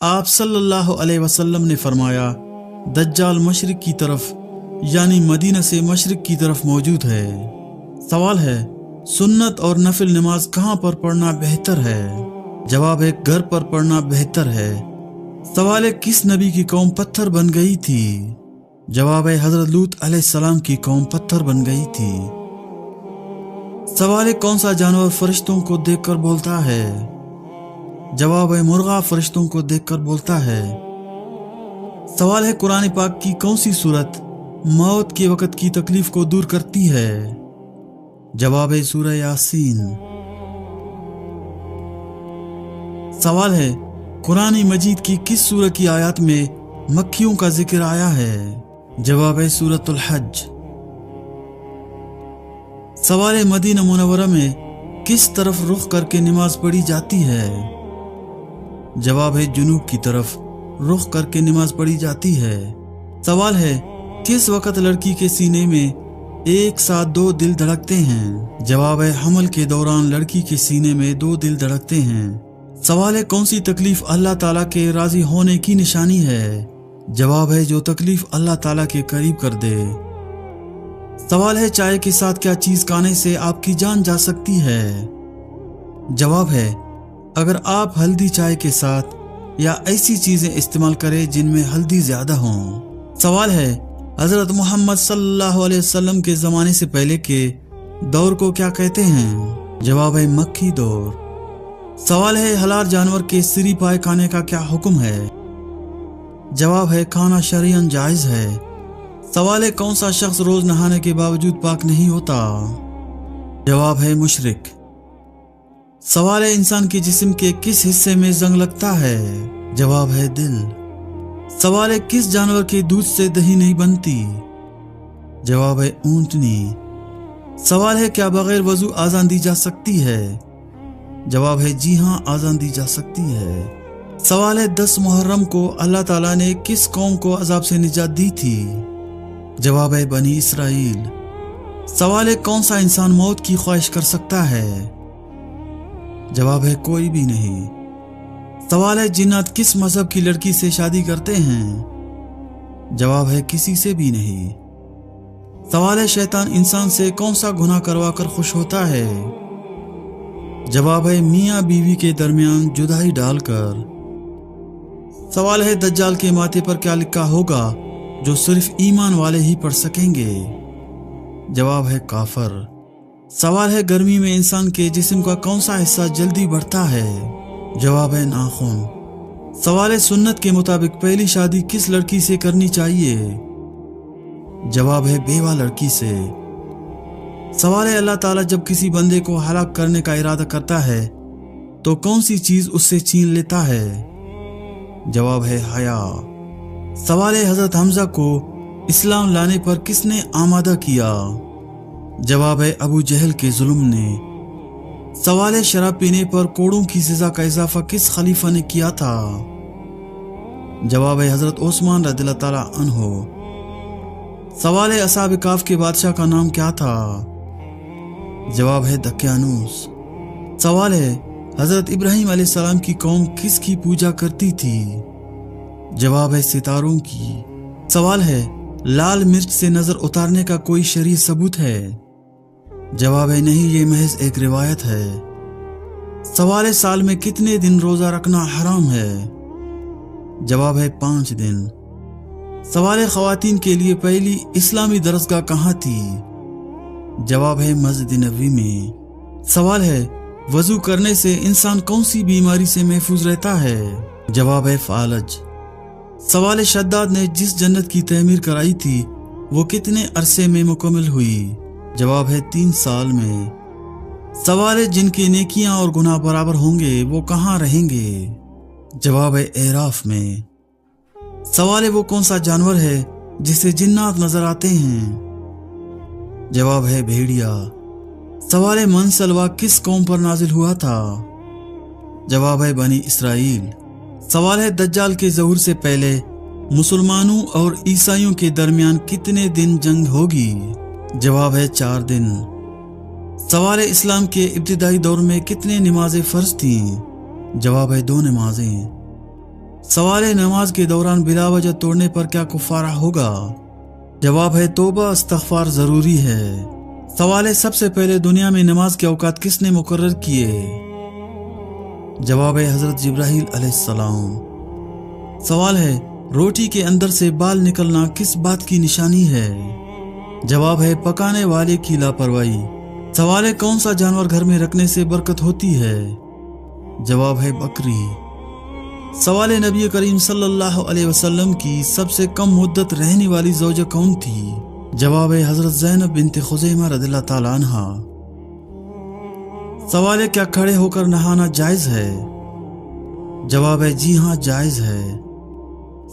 آپ صلی اللہ علیہ وسلم نے فرمایا، دجال مشرق کی طرف یعنی مدینہ سے مشرق کی طرف موجود ہے۔ سوال ہے، سنت اور نفل نماز کہاں پر پڑھنا بہتر ہے؟ جواب ہے، گھر پر پڑھنا بہتر ہے۔ سوال ہے، کس نبی کی قوم پتھر بن گئی تھی؟ جواب ہے، حضرت لوط علیہ السلام کی قوم پتھر بن گئی تھی۔ سوال ہے، کون سا جانور فرشتوں کو دیکھ کر بولتا ہے؟ جواب ہے، مرغا فرشتوں کو دیکھ کر بولتا ہے۔ سوال ہے، قرآن پاک کی کون سی سورت موت کے وقت کی تکلیف کو دور کرتی ہے؟ جواب ہے، سورہ یاسین۔ سوال ہے، قرآن مجید کی کس سورہ کی آیات میں مکھیوں کا ذکر آیا ہے؟ جواب ہے، سورۃ الحج۔ سوال ہے، مدینہ منورہ میں کس طرف رخ کر کے نماز پڑھی جاتی ہے؟ جواب ہے، جنوب کی طرف رخ کر کے نماز پڑھی جاتی ہے۔ سوال ہے، کس وقت لڑکی کے سینے میں ایک ساتھ 2 دل دھڑکتے ہیں؟ جواب ہے، حمل کے دوران لڑکی کے سینے میں 2 دل دھڑکتے ہیں۔ سوال ہے، کون سی تکلیف اللہ تعالیٰ کے راضی ہونے کی نشانی ہے؟ جواب ہے، جو تکلیف اللہ تعالیٰ کے قریب کر دے۔ سوال ہے، چائے کے ساتھ کیا چیز کھانے سے آپ کی جان جا سکتی ہے؟ جواب ہے، اگر آپ ہلدی چائے کے ساتھ یا ایسی چیزیں استعمال کریں جن میں ہلدی زیادہ ہوں۔ سوال ہے، حضرت محمد صلی اللہ علیہ وسلم کے زمانے سے پہلے کے دور کو کیا کہتے ہیں؟ جواب ہے، مکی دور۔ سوال ہے، حلال جانور کے سری پائے کھانے کا کیا حکم ہے؟ جواب ہے، کھانا شرعاً جائز ہے۔ سوال ہے، کون سا شخص روز نہانے کے باوجود پاک نہیں ہوتا؟ جواب ہے، مشرک۔ سوال ہے، انسان کے جسم کے کس حصے میں زنگ لگتا ہے؟ جواب ہے، دل۔ سوال ہے، کس جانور کے دودھ سے دہی نہیں بنتی؟ جواب ہے، اونٹنی۔ سوال ہے، کیا بغیر وضو آذان دی جا سکتی ہے؟ جواب ہے، جی ہاں، آذان دی جا سکتی ہے۔ سوال ہے، 10 محرم کو اللہ تعالیٰ نے کس قوم کو عذاب سے نجات دی تھی؟ جواب ہے، بنی اسرائیل۔ سوال ہے، کون سا انسان موت کی خواہش کر سکتا ہے؟ جواب ہے، کوئی بھی نہیں۔ سوال ہے، جنات کس مذہب کی لڑکی سے شادی کرتے ہیں؟ جواب ہے، کسی سے بھی نہیں۔ سوال ہے، شیطان انسان سے کون سا گناہ کروا کر خوش ہوتا ہے؟ جواب ہے، میاں بیوی کے درمیان جدائی ڈال کر۔ سوال ہے، دجال کے ماتھے پر کیا لکھا ہوگا جو صرف ایمان والے ہی پڑھ سکیں گے؟ جواب ہے، کافر۔ سوال ہے، گرمی میں انسان کے جسم کا کون سا حصہ جلدی بڑھتا ہے؟ جواب ہے، ناخن۔ سوال ہے، سنت کے مطابق پہلی شادی کس لڑکی سے کرنی چاہیے؟ جواب ہے، بیوہ لڑکی سے۔ سوال ہے، اللہ تعالیٰ جب کسی بندے کو ہلاک کرنے کا ارادہ کرتا ہے تو کون سی چیز اس سے چھین لیتا ہے؟ جواب ہے، حیا۔ سوال ہے، حضرت حمزہ کو اسلام لانے پر کس نے آمادہ کیا؟ جواب ہے، ابو جہل کے ظلم نے۔ سوال ہے، شراب پینے پر کوڑوں کی سزا کا اضافہ کس خلیفہ نے کیا تھا؟ جواب ہے، حضرت عثمان رضی اللہ تعالیٰ عنہ۔ سوال ہے، اصحاب کہف کے بادشاہ کا نام کیا تھا؟ جواب ہے، دقیانوس۔ سوال ہے، حضرت ابراہیم علیہ السلام کی قوم کس کی پوجا کرتی تھی؟ جواب ہے، ستاروں کی۔ سوال ہے، لال مرچ سے نظر اتارنے کا کوئی شرعی ثبوت ہے؟ جواب ہے، نہیں، یہ محض ایک روایت ہے۔ سوال ہے، سال میں کتنے دن روزہ رکھنا حرام ہے؟ جواب ہے، 5 دن۔ سوال ہے، خواتین کے لیے پہلی اسلامی درسگاہ کہاں تھی؟ جواب ہے، مسجد نبوی میں۔ سوال ہے، وضو کرنے سے انسان کون سی بیماری سے محفوظ رہتا ہے؟ جواب ہے، فالج۔ سوال ہے، شداد نے جس جنت کی تعمیر کرائی تھی وہ کتنے عرصے میں مکمل ہوئی؟ جواب ہے، 3 سال میں۔ سوال ہے، جن کی نیکیاں اور گناہ برابر ہوں گے وہ کہاں رہیں گے؟ جواب ہے، اعراف میں۔ سوال ہے، وہ کون سا جانور ہے جسے جنات نظر آتے ہیں؟ جواب ہے، بھیڑیا۔ سوال ہے، من سلوا کس قوم پر نازل ہوا تھا؟ جواب ہے، بنی اسرائیل۔ سوال ہے، دجال کے ظہور سے پہلے مسلمانوں اور عیسائیوں کے درمیان کتنے دن جنگ ہوگی؟ جواب ہے، 4 دن۔ سوال ہے، اسلام کے ابتدائی دور میں کتنے نمازیں فرض تھیں؟ جواب ہے، 2 نمازیں۔ सवाल है नमाज के दौरान बिला वजह तोड़ने पर क्या कुफारा होगा? जवाब है तौबा इस्तग़फ़ार जरूरी है। सवाल है सबसे पहले दुनिया में नमाज के औकात किसने मुकर्रर किए? जवाब है हजरत जिब्राइल अलैहिस्सलाम। सवाल है रोटी के अंदर से बाल निकलना किस बात की निशानी है? जवाब है पकाने वाले की लापरवाही। सवाल है कौन सा जानवर घर में रखने से बरकत होती है? जवाब है बकरी। सवाल है नबी करीम सल्लल्लाहु अलैहि वसल्लम की सबसे कम मुद्दत रहने वाली ज़ौजा कौन थी? जवाब है हजरत ज़ैनब बिन्त खुज़ैमा रज़ियल्लाहु ताला अन्हा। सवाल है क्या खड़े होकर नहाना जायज है? जवाब है जी हाँ जायज है।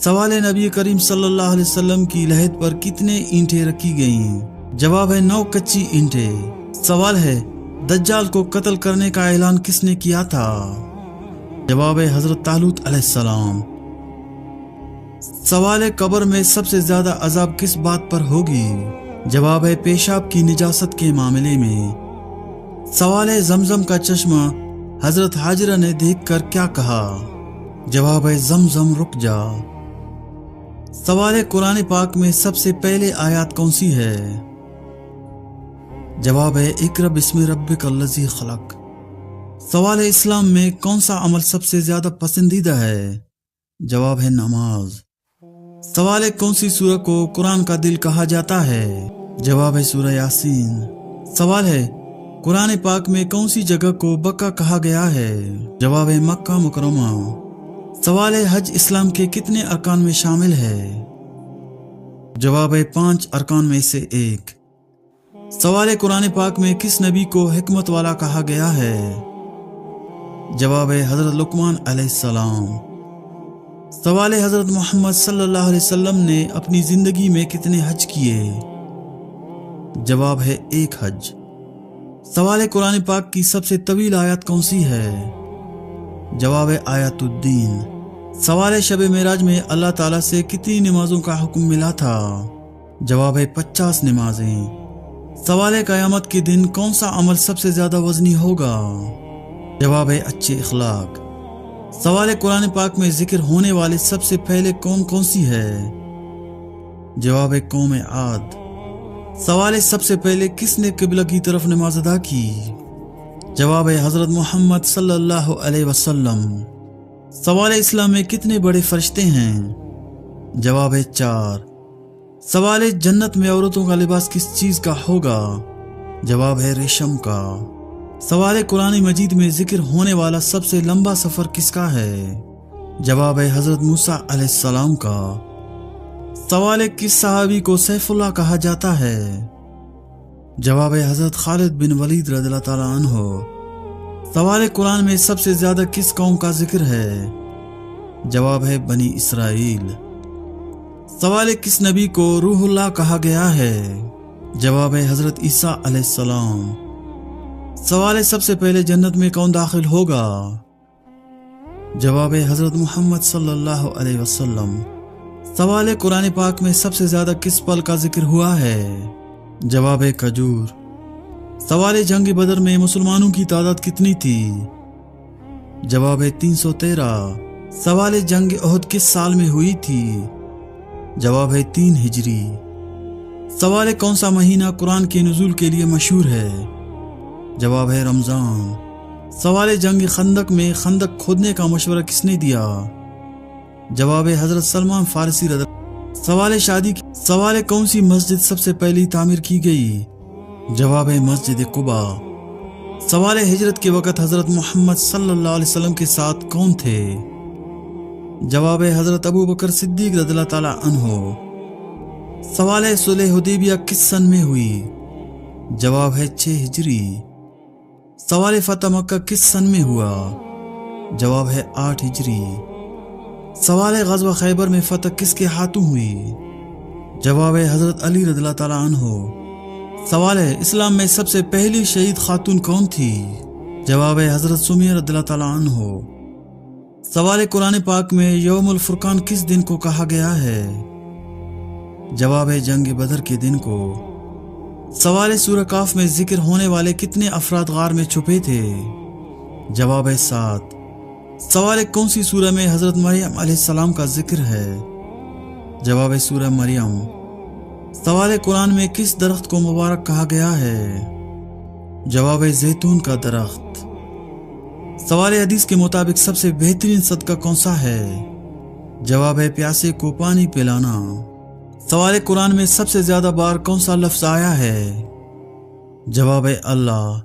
सवाल है नबी करीम सल्लल्लाहु अलैहि वसल्लम की लहद पर कितने ईंटें रखी गईं? जवाब है 9 कच्ची ईंटें। सवाल है दज्जाल को कत्ल करने का ऐलान किसने किया था? जवाब है हजरत तालूत अलैहिस्सलाम। सवाल है कब्र में सबसे ज्यादा अजाब किस बात पर होगी? जवाब है पेशाब की निजासत के मामले में। सवाल है जमजम का चश्मा हजरत हाजिरा ने देखकर क्या कहा? जवाब है जमजम रुक जा। सवाल है कुरान पाक में सबसे पहले आयत कौन सी है? जवाब है इक़रा बिस्मि रब्बिकल्लज़ी खलक। सवाल है इस्लाम में कौन सा अमल सबसे ज्यादा पसंदीदा है? जवाब है नमाज। सवाल है कौन सी सूरह को कुरान का दिल कहा जाता है? जवाब है सूरह यासीन। सवाल है कुरान पाक में कौन सी जगह को बक्का कहा गया है? जवाब है मक्का मुकरमा। सवाल है हज इस्लाम के कितने अरकान में शामिल है? जवाब है 5 अरकान में से 1। सवाल है कुरान पाक में किस नबी को हिकमत वाला कहा गया है? जवाब है हजरत लुकमान अलैहिस्सलाम। सवाल है हजरत मोहम्मद सल्लल्लाहु अलैहि वसल्लम ने अपनी जिंदगी में कितने हज किए? जवाब है 1 हज। सवाल है कुरान पाक की सबसे तवील आयत कौन सी है? जवाब है आयतुद्दीन। सवाल है शब मेराज में अल्लाह ताला से कितनी नमाजों का हुक्म मिला था? जवाब है 50 नमाजें। सवाल है कयामत के दिन कौन सा अमल सबसे ज्यादा वजनी होगा? जवाब है अच्छे इखलाक। सवाल है कुरान पाक में जिक्र होने वाले सबसे पहले कौम कौन सी है? जवाब है कौम आद। सवाल है सबसे पहले किसने किबला की तरफ नमाज अदा की? जवाब है हजरत मोहम्मद सल्लल्लाहु अलैहि वसल्लम। सवाल है इस्लाम में कितने बड़े फरिश्ते हैं? जवाब है 4। सवाल है जन्नत में औरतों का लिबास किस चीज का होगा? जवाब है रेशम का। सवाल है कुरान मजीद में जिक्र होने वाला सबसे लंबा सफर किसका है? जवाब है हजरत मूसा अलैहिस्सलाम का। सवाल है किस सहाबी को सैफुल्लाह कहा जाता है? जवाब है हजरत खालिद बिन वलीद रज़ियल्लाहु ताला अन्हु। सवाल है कुरान में सबसे ज्यादा किस कौम का जिक्र है? जवाब है बनी इसराइल। सवाल है किस नबी को रूहुल्लाह कहा गया है? जवाब है हजरत ईसा अलैहिस्सलाम। सवाल है सबसे पहले जन्नत में कौन दाखिल होगा? जवाब है हजरत मोहम्मद सल्लल्लाहु अलैहि वसल्लम। सवाल है कुरान पाक में सबसे ज्यादा किस पल का जिक्र हुआ है? जवाब है खजूर। सवाल है जंग बदर में मुसलमानों की तादाद कितनी थी? जवाब है 313। सवाल है जंग ओहद किस साल में हुई थी? जवाब है 3 हिजरी। सवाल है कौन सा महीना कुरान के नुज़ूल के लिए मशहूर है? जवाब है रमजान। सवाल है जंग खंदक में खंदक खोदने का मशवरा किसने दिया? जवाब है हजरत सलमान फारसी रज़ी। सवाल है सवाल है कौन सी मस्जिद सबसे पहली तामीर की गई? जवाब है मस्जिद कुबा। सवाल है हिजरत के वक़्त हजरत मोहम्मद सल्लल्लाहु अलैहि वसल्लम के साथ कौन थे? जवाब है हजरत अबू बकर सिद्दीक रज़ियल्लाहु ताला अन्हु। सवाल है सुलह हुदैबिया किस सन में हुई? जवाब है 6 हिजरी। सवाल है फतह मक्का किस सन में हुआ? जवाब है 8 हिजरी। सवाल है ग़ज़वा खैबर में फतह किसके हाथों हुई? जवाब है हजरत अली रज़ियल्लाहु ताला अन्हु। सवाल है इस्लाम में सबसे पहली शहीद खातून कौन थी? जवाब है हजरत सुमैया रज़ियल्लाहु ताला अन्हु। सवाल है कुरान पाक में यौमुल फुरकान किस दिन को कहा गया है? जवाब है जंग बदर के दिन को। सवाल है सूरह काफ में जिक्र होने वाले कितने अफराद गार में छुपे थे? जवाब है 7। सवाल है, कौन सी सूरह में हजरत मरियम अलैहिस्सलाम का जिक्र है? जवाब है सूरह मरियम। सवाल है, कुरान में किस दरख्त को मुबारक कहा गया है? जवाब है जैतून का दरख्त। सवाल है, हदीस के मुताबिक सबसे बेहतरीन सदका कौन सा है? जवाब है प्यासे को पानी पिलाना। सवाल है, कुरान में सबसे ज्यादा बार कौन सा लफ्ज आया है? जवाब है अल्लाह।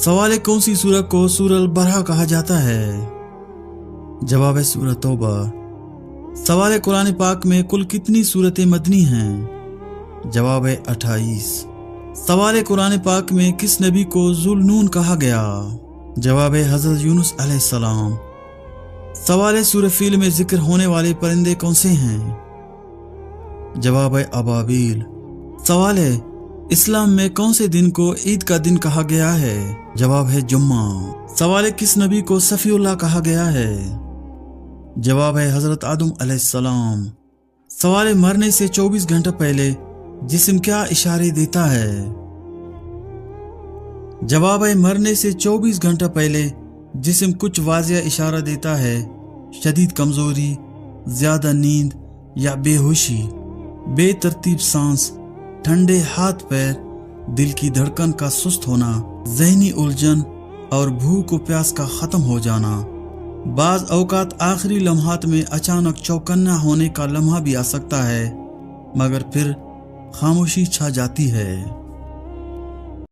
सवाल है, कौन सी सूरह को सूरह बरहा कहा जाता है? जवाब है सूरह तौबा। सवाल है, कुरान पाक में कुल कितनी सूरतें मदनी हैं? जवाब है 28। सवाल है, कुरान पाक में किस नबी को जुल्नून कहा गया? जवाब है हजरत यूनुस अलैहिस्सलाम। सवाल है, सूरह फील में जिक्र होने वाले परिंदे कौन से हैं? जवाब है अबाबील। सवाल है, इस्लाम में कौन से दिन को ईद का दिन कहा गया है? जवाब है जुम्मा। सवाल है, किस नबी को सफीउल्लाह कहा गया है? जवाब है हजरत आदम अलैहिस्सलाम। सवाल है, मरने से 24 घंटा पहले जिस्म क्या इशारे देता है? जवाब है, मरने से 24 घंटा पहले जिस्म कुछ वाज़िया इशारा देता है। शदीद कमजोरी, ज्यादा नींद या बेहोशी, बेतरतीब सांस, ठंडे हाथ पैर, दिल की धड़कन का सुस्त होना, जहनी उलझन और भूख प्यास का खत्म हो जाना। बाज औकात आखिरी लम्हात में अचानक चौकन्ना होने का लम्हा भी आ सकता है, मगर फिर खामोशी छा जाती है।